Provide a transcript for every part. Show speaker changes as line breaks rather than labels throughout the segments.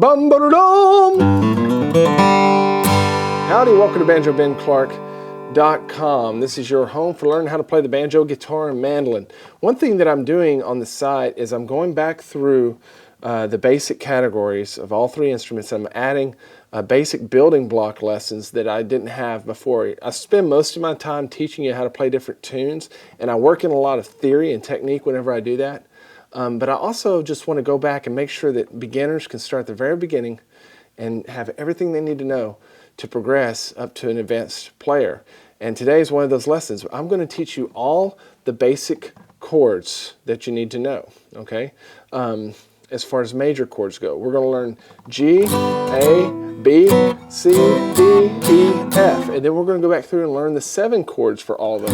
Bum-ba-da-dum! Howdy, welcome to BanjoBenClark.com. This is your home for learning how to play the banjo, guitar, and mandolin. One thing that I'm doing on the site is I'm going back through the basic categories of all three instruments. I'm adding basic building block lessons that I didn't have before. I spend most of my time teaching you how to play different tunes, and I work in a lot of theory and technique whenever I do that. But I also just want to go back and make sure that beginners can start at the very beginning and have everything they need to know to progress up to an advanced player. And today is one of those lessons. I'm going to teach you all the basic chords that you need to know, okay? As far as major chords go. We're going to learn G, A, B, C, D, E, F. And then we're going to go back through and learn the 7 chords for all of those.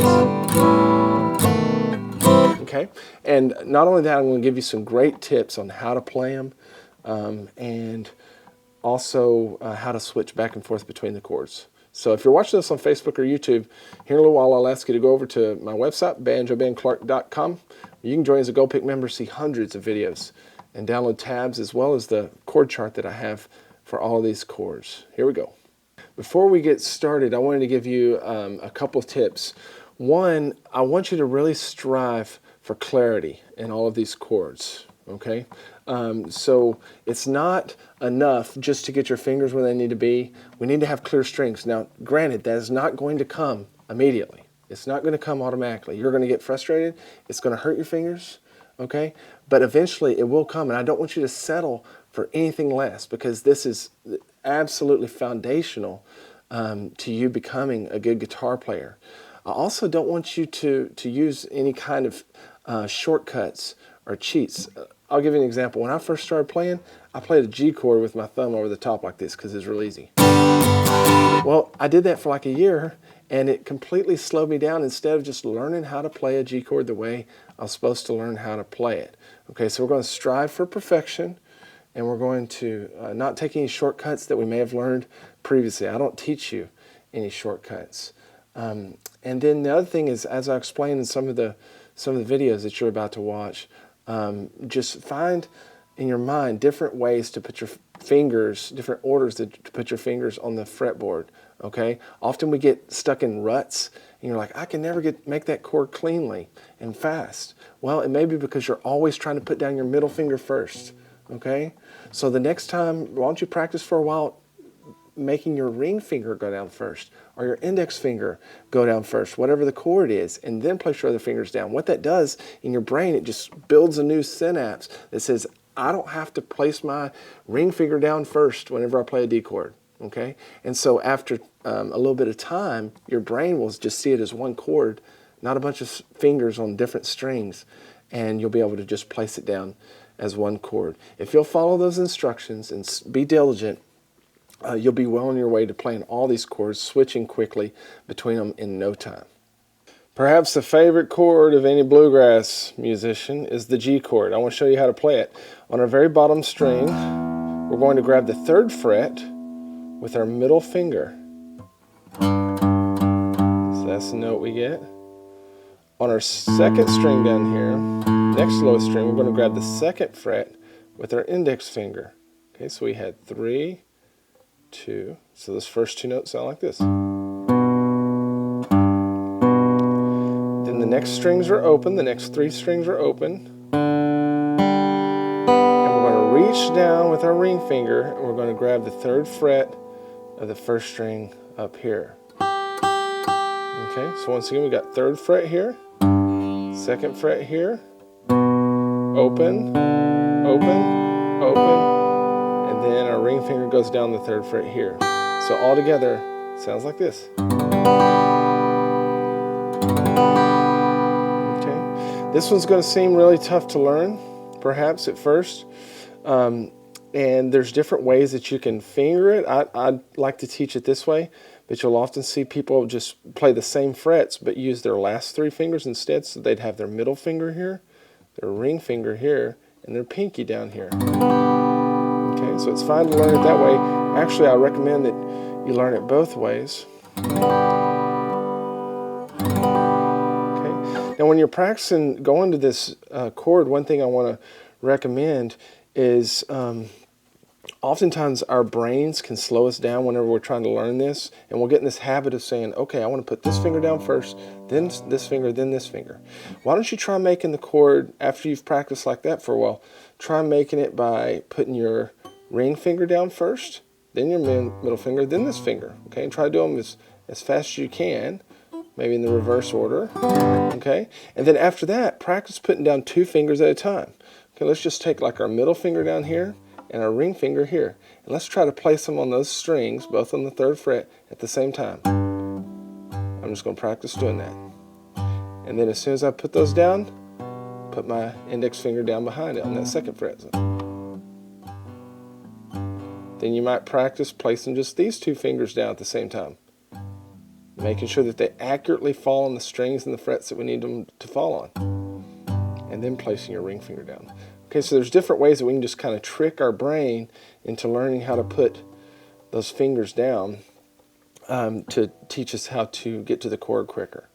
Okay, and not only that, I'm going to give you some great tips on how to play them and also how to switch back and forth between the chords. So if you're watching this on Facebook or YouTube, here in a little while I'll ask you to go over to my website, BanjoBenClark.com. You can join as a Gold Pick member, see hundreds of videos, and download tabs as well as the chord chart that I have for all of these chords. Here we go. Before we get started, I wanted to give you a couple of tips. One, I want you to really strive for clarity in all of these chords, okay? So it's not enough just to get your fingers where they need to be. We need to have clear strings. Now, granted, that is not going to come immediately. It's not going to come automatically. You're going to get frustrated. It's going to hurt your fingers, okay? But eventually it will come, and I don't want you to settle for anything less, because this is absolutely foundational to you becoming a good guitar player. I also don't want you to use any kind of shortcuts or cheats. I'll give you an example. When I first started playing, I played a G chord with my thumb over the top like this because it's real easy. Well, I did that for like a year, and it completely slowed me down instead of just learning how to play a G chord the way I was supposed to learn how to play it. Okay, so we're going to strive for perfection, and we're going to not take any shortcuts that we may have learned previously. I don't teach you any shortcuts. And then the other thing is, as I explained in some of the videos that you're about to watch, just find in your mind different ways to put your fingers, different orders to put your fingers on the fretboard, okay? Often we get stuck in ruts, and you're like, I can never make that chord cleanly and fast. Well, it may be because you're always trying to put down your middle finger first, okay? So the next time, why don't you practice for a while making your ring finger go down first, or your index finger go down first, whatever the chord is, and then place your other fingers down. What that does in your brain, it just builds a new synapse that says, I don't have to place my ring finger down first whenever I play a D chord, okay? And so after a little bit of time, your brain will just see it as one chord, not a bunch of fingers on different strings, and you'll be able to just place it down as one chord. If you'll follow those instructions and be diligent, you'll be well on your way to playing all these chords, switching quickly between them in no time. Perhaps the favorite chord of any bluegrass musician is the G chord. I want to show you how to play it. On our very bottom string, we're going to grab the 3rd fret with our middle finger. So that's the note we get. On our 2nd string down here, next lowest string, we're going to grab the 2nd fret with our index finger. Okay, so we had 3, 2. So those first 2 notes sound like this. Then the next strings are open, the next 3 strings are open. And we're going to reach down with our ring finger, and we're going to grab the 3rd fret of the 1st string up here. Okay, so once again we got 3rd fret here, 2nd fret here, open, open, open, and then our ring finger goes down the 3rd fret here. So all together, it sounds like this. Okay. This one's going to seem really tough to learn, perhaps at first. And there's different ways that you can finger it. I'd like to teach it this way, but you'll often see people just play the same frets but use their last 3 fingers instead. So they'd have their middle finger here, their ring finger here, and their pinky down here. Okay, so it's fine to learn it that way. Actually, I recommend that you learn it both ways. Okay. Now, when you're practicing going to this chord, one thing I want to recommend is Oftentimes our brains can slow us down whenever we're trying to learn this, and we'll get in this habit of saying, okay, I want to put this finger down first, then this finger, then this finger. Why don't you try making the chord, after you've practiced like that for a while, try making it by putting your ring finger down first, then your middle finger, then this finger, okay? And try to do them as fast as you can, maybe in the reverse order, okay? And then after that, practice putting down 2 fingers at a time. Okay, let's just take like our middle finger down here, and our ring finger here. And let's try to place them on those strings, both on the 3rd fret, at the same time. I'm just going to practice doing that. And then as soon as I put those down, put my index finger down behind it on that 2nd fret. Then you might practice placing just these 2 fingers down at the same time, making sure that they accurately fall on the strings and the frets that we need them to fall on. And then placing your ring finger down. Okay, so there's different ways that we can just kind of trick our brain into learning how to put those fingers down to teach us how to get to the chord quicker.